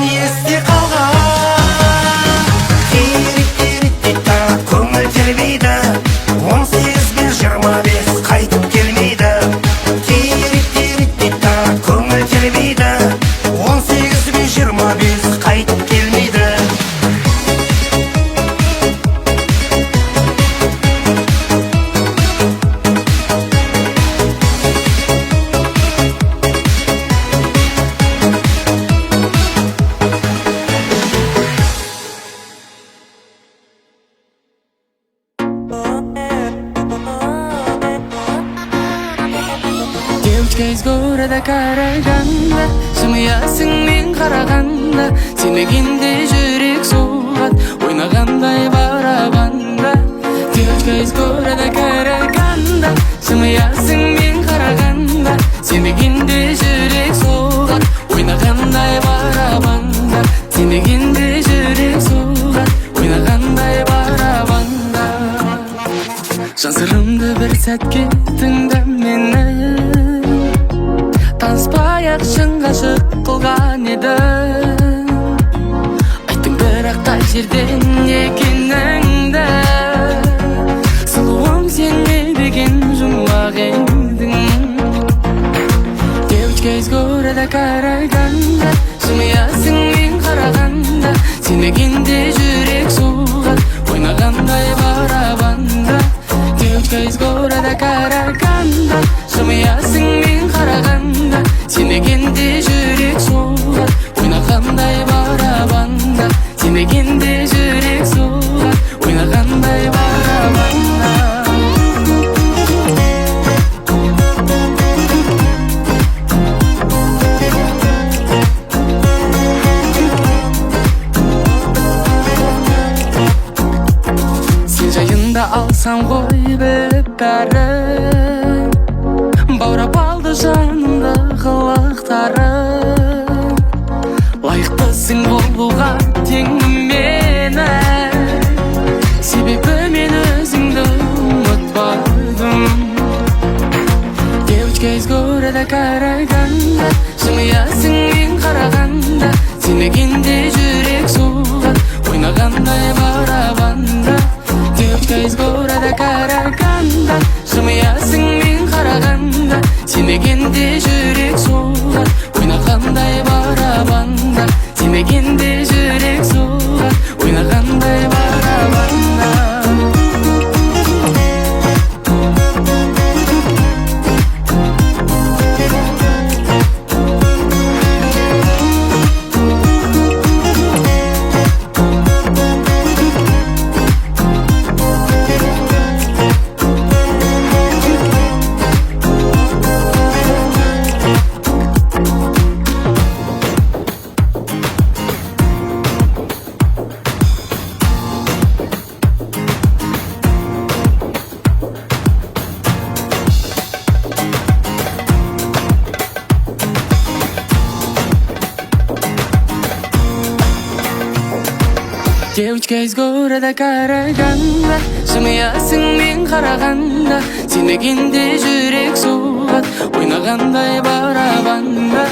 сен есте қалған. Тирит-тирит-тита көңіл тербейді, 18 бен 25 қайтып келмейді. Тирит-тирит-тита көңіл тербейді, 18 бен 25 қайтып келмейді. Девочка из города Караганда, жымиясың мен қарағанда, сенбегенде жүрек соғат, ойнағандай барабанда. Девочка из города Караганда, жымиясың мен қарағанда, сенбегенде жүрек соғат, ойнағандай барабанда. Сенбегенде жүрек соғат, ойнағандай барабанда. Жан сырымды бір сәтке тыңда мені, таныспай-ақ шын ғашық қылған едің. Айттың бірақ қай жерден екеніңді, сұлуым сен не деген жұмбақ едің. Девочка из города Караганда, жымиясың мен қарағанда, сенбегенде жүрек соғат, ойнағандай барабанда. Девочка из города Караганда, жымиясың мен қарағанда, сенбегенде жүрек соғат, ойнағандай барабанда. Сенбегенде жүрек соғат, ойнағандай барабанда. Сен жайында алсам ғой біліп бәрін, баурап алды жанымды қылықтарың. Лайықтысың болуға тең мені, себебі мен өзіңді ұмытпадым. Девочка из города Караганда, жымиясың мен қарағанда, сенбегенде жүрек соғат, ойнағандай барабанда. Девочка из города Караганда, жымиясың мен қарағанда, сенбегенде жүрек соғат, ойнағандай барабанда. Сенбегенде жүрек соғат, ойнағандай барабанда. Девочка из города Караганда, жымиясың мен қарағанда, сенбегенде жүрек соғат, ойнағандай барабанда.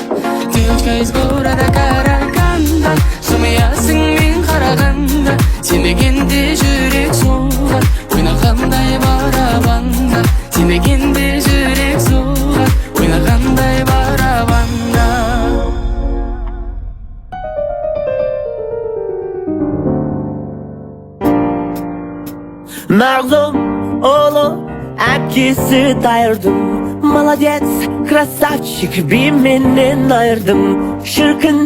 Девочка из города Караганда, жымиясың мен қарағанда, сенбегенде жүрек соғат, ойнағандай барабанда. Сенбегенде жүрек соғат, ойнағандай барабанда. Мағзұм ұлы әпкесі дайырдым, молодец, красавчик, бименен айырдым. Шіркін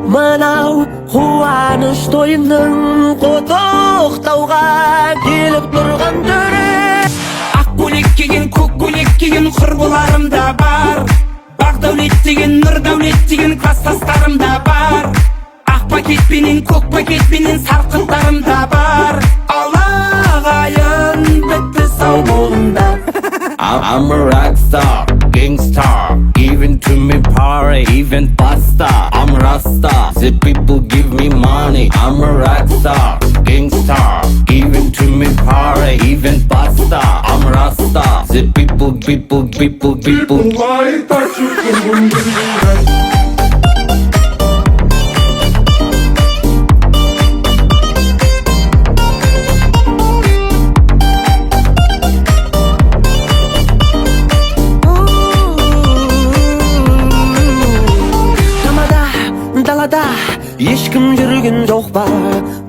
мынау қуаныш тойының құттықтауға келіп тұрған түрі. Ақ көйлек киген, көк көйлек киген құрбыларым да бар. Бақ дәулет деген, нұр дәулет деген кластастарым да бар. Ақ пакетпенен, көк пакетпенен сарқындарым да бар. Алағайын бітті сау болыңдар. I'm a rock star, gangstar, even to me party, even pasta. I'm Rasta, the people give me money. I'm a rock star, gangstar, even to me party, even pasta. I'm Rasta, the people Like that you can жүргін жоқ па?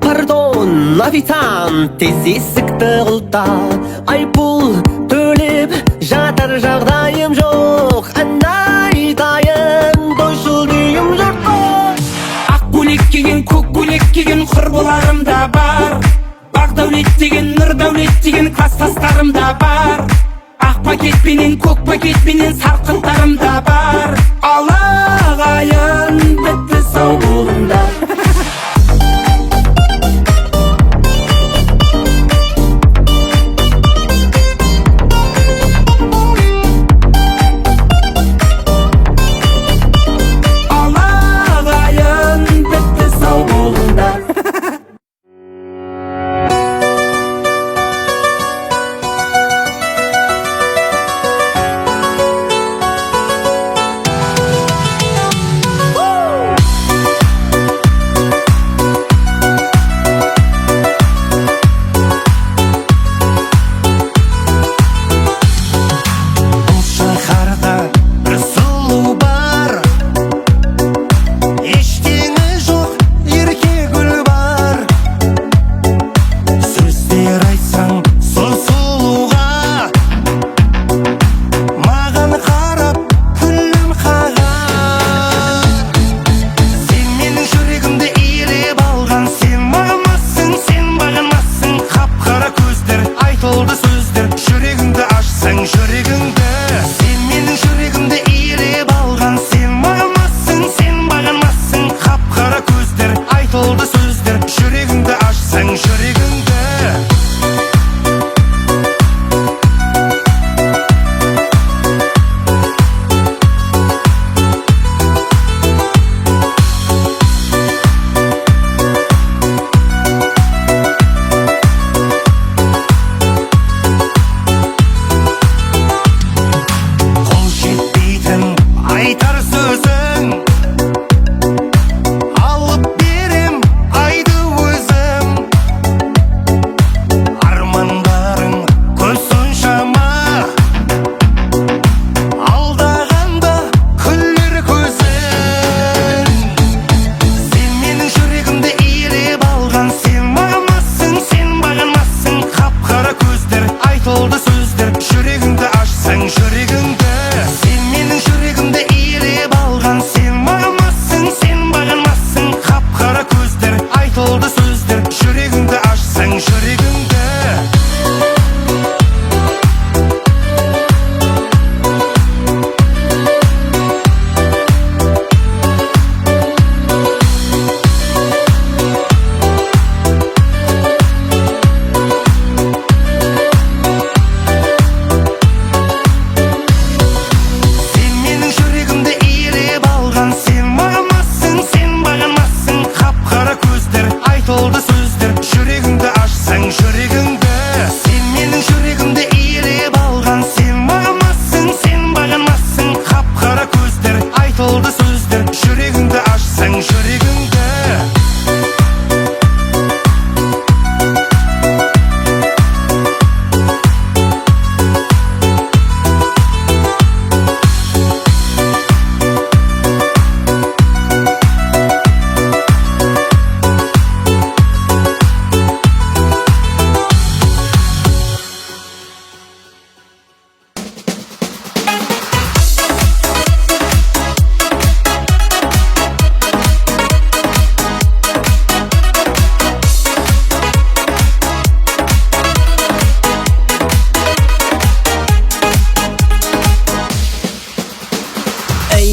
Пардон, официант, тез есікті құлта. Айыппұл төлеп жатар жағдайым жоқ. Ән айтайын, тойшыл дүйім жұртқа. Ақ көйлек киген, көк көйлек киген құрбыларым да бар. Бақ дәулет деген, нұр дәулет деген класстастарым да бар. Ақ пакетпенен, көк пакетпенен сарқынтарым да бар. Алағайын, бітті сау болыңдар.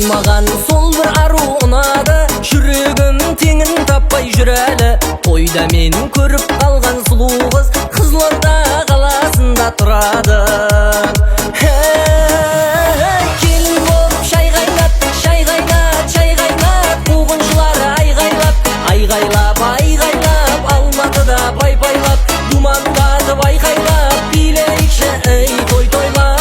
Маған сол бір ару ұнады, жүрегім теңін таппай жүр әлі. Тойда мен көріп қалған сұлу қыз Қызылорда қаласында тұрады. Келін болып шай қайнат, шай қайнат, шай қайнат. Қуғыншылар айғайлап, айғайлап, айғайлап. Алматыда пай-пайлап, думандатып айқайлап. Билейікші ей той тойлап.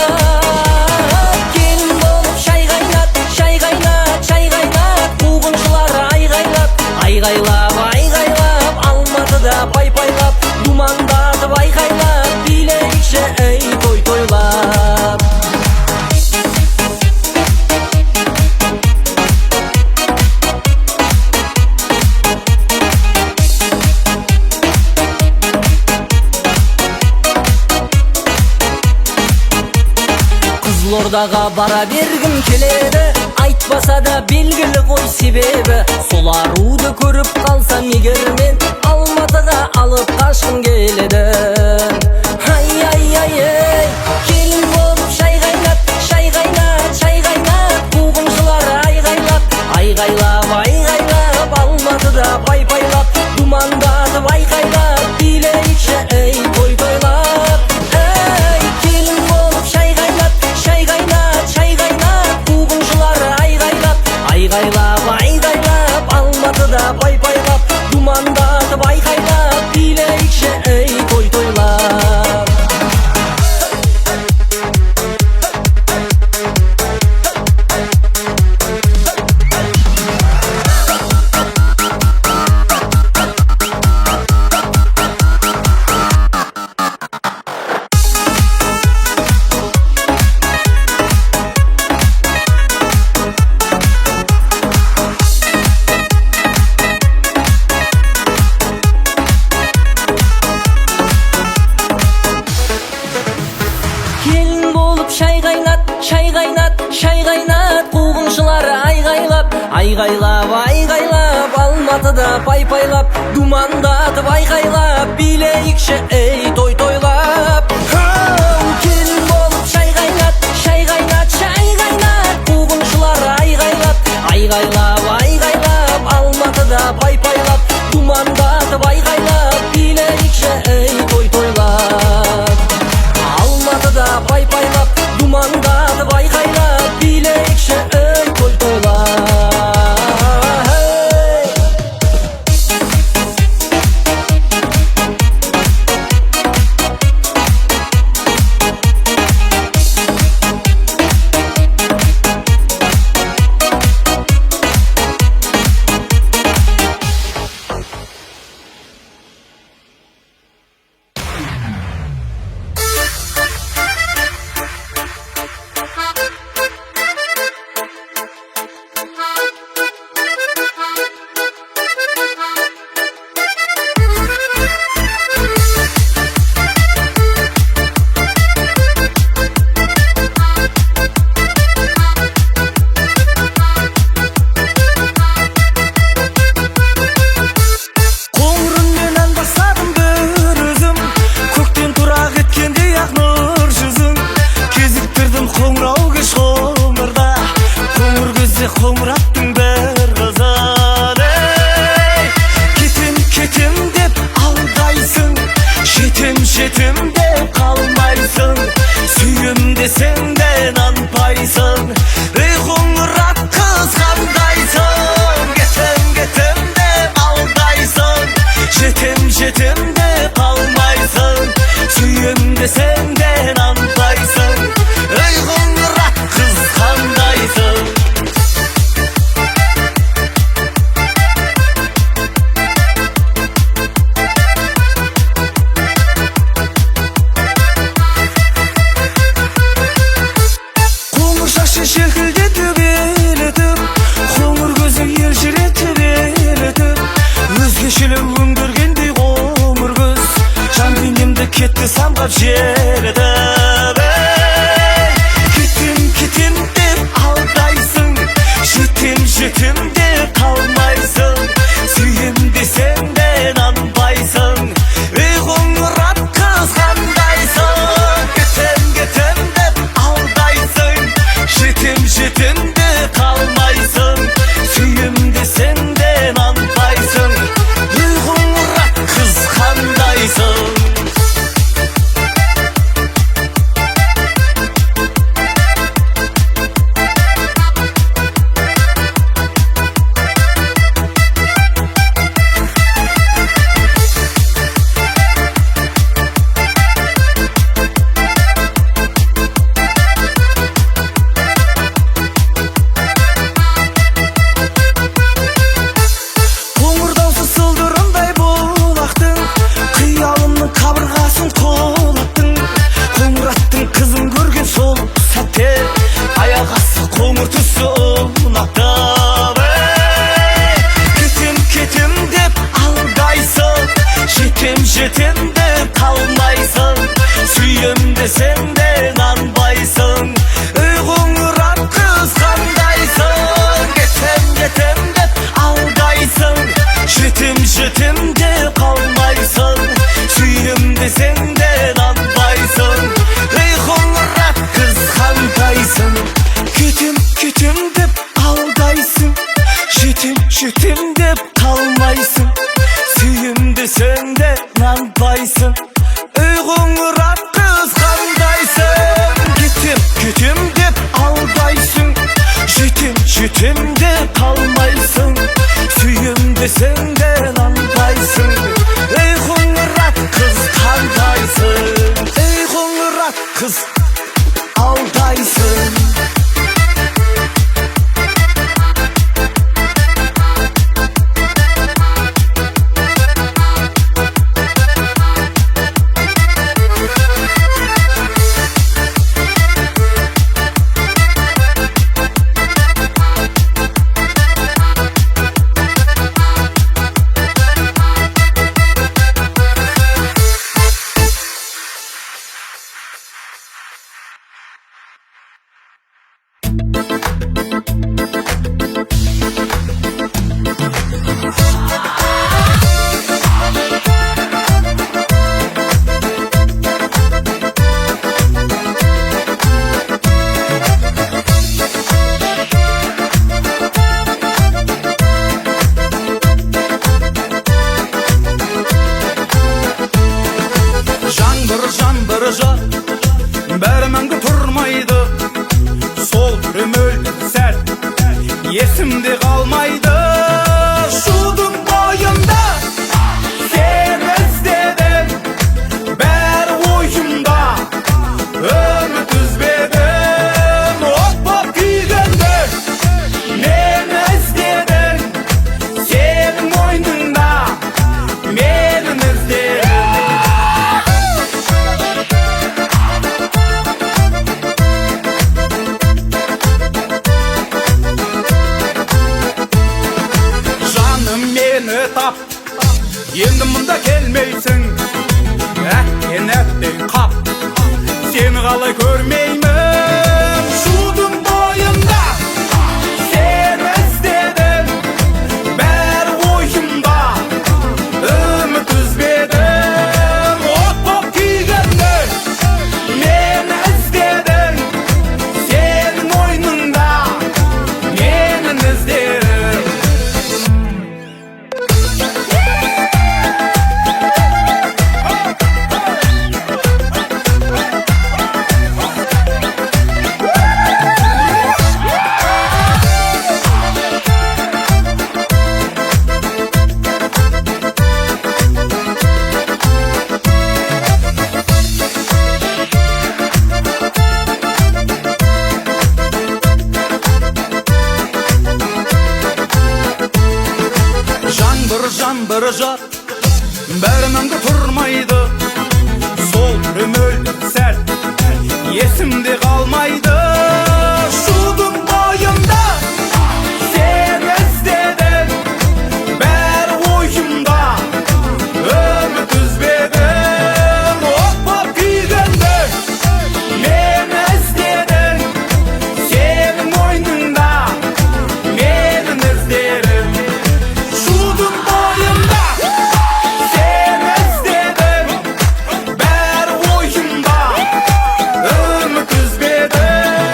Айғайлап, айғайлап, Алматыда пай-пайлап, думандатып айқайлап, билейікші ей той тойлап. Ордаға бара бергім келеді, айтпаса да белгілі ғой себебі. Сол аруды көріп қалсам егер мен, Алматыға алып қашқым келеді. Ай, ай, ай, ай, келін болып шай қайнат, шай қайнат, шай қайнат. Қуғыншылар айғайлап, айғайлап, айғайлап, Алматыда пай-пайлап, думандатып айқайлап, билейікші ей той тойлап. Ей, келін болып шай қайнат, шай қайнат, шай қайнат. Қуғыншылар айғайлап, айғайлап, айғайлап, Алматыда пай-пайлап, думандатып айқайлап, билейікші ей той тойлап. Келін болып шай қайнат, шай қайнат, шай қайнат. Қуғыншылар айғайлап, айғайлап, айғайлап, Алматыда пай-пайлап, думандатып айқайлап, билейікші ей той тойлап. Келін болып шай қайнат, шай қайнат, шай қайнат. Қуғыншылар айғайлап, айғайлап, айғайлап, Алматыда пай-пайлап, думандатып айқайлап, билейікші ей той тойлап. Алматыда пай-пайлап, думандатып айқайлап, билейікші ей той тойлап. Қоңыраттың бір қызын, ей, кетем, кетем деп алдайсың, жетем, жетем деп қалмайсың, сүйем десең де нанбайсың. Ей, қоңырат қыз қандайсың, кетем, кетем деп алдайсың, жетем, жетем деп қалмайсың, сүйем десең де нанбайсың. Ей, қоңырат қыз қандайсың. Желкілдетіп елітіп, қоңыр көзі елжіретіп елітіп, өзгешелі өңгергендей қоңыр көз, жан дүниемді кетті самғап желітіп. Кетем, кетем деп алдайсың, жетем, жетем деп қалмайсың, сүйем десең де нанбайсың. Ей, қоңырат қыз қандайсың, кетем, кетем деп алдайсың, жетем, жетем де қалмайсың, сүйем десең де нанбайсың. Ей, қоңырат қыз қандайсың. Қалмайсың, сүйем десең де нанбайсың. Ей, deseng de nanpaysın. Ey qo'ng'irab qiz qandaysın? Ketim deb aldaysın. Jetim deb qalmaysın. Suyim deseng de nanpaysın. Ey qo'ng'irab qiz qandaysın? Ey qo'ng'irab qiz aldaysın. Жаңбыржа бәрі мәңгі тұрмайды. Сол түрім өлді сәт есімде қалмайды. Шудың бойында сені іздедім, бәрі ойымда үміт үзбедім. От боп күйгенде мені іздедің, сенің мойныңда мені іздедің. Tap, енді мұнда келмейсің. Әттен қап, сені қалай көрмеймін. Шудың бойында сені іздедім, бәрі ойымда үміт үзбедім. От боп күйгенде мені іздедің, сенің мойныңда мені іздедің. Жаңбыржа бәрі мәңгі тұрмайды. Сол түрім өлді сәт есімде қалмайды. Шудың бойында сені іздедім, бәрі ойымда үміт үзбедім. От боп күйгенде мені іздедің, сенің мойныңда мені іздедің. Шудың бойында сені іздедім, бәрі ойымда үміт үзбедім.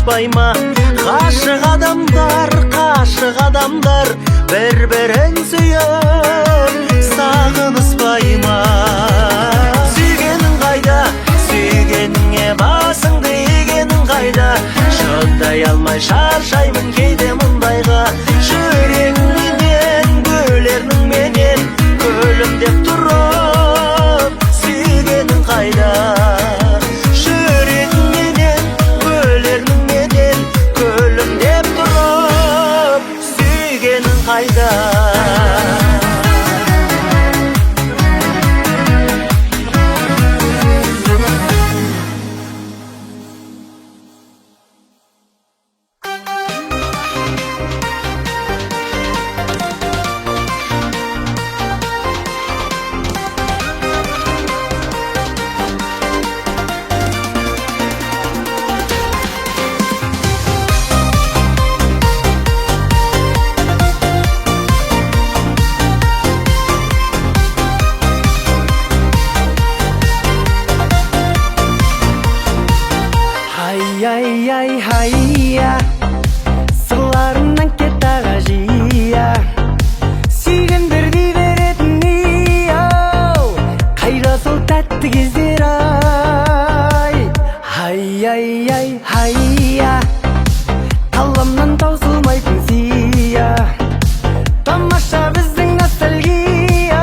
сағыныспай ма? Ғашық адамдар бір-бірін сүйіп сағыныспай ма? Сүйгенің қайда, сүйгеніңе басыңды игенің қайда? Шыдай алмай шаршаймын кейде мұндайға. Жүрегіңнен бөлердің менен күлімдеп тұрып сүйгенің қайда? Жүрегіңнен бөлердің менен күлімдеп тұрып сүйгенің қайда? Hayya сырларымнан кет аға жия, сүйгендер дей беретін ей-ау, қайда сол тәтті кездер ай. Hayya қаламнан таусылмайтын сия, тамаша біздің ностальгия,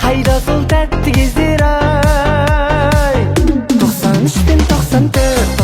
қайда сол тәтті кездер ай. 93 пен 94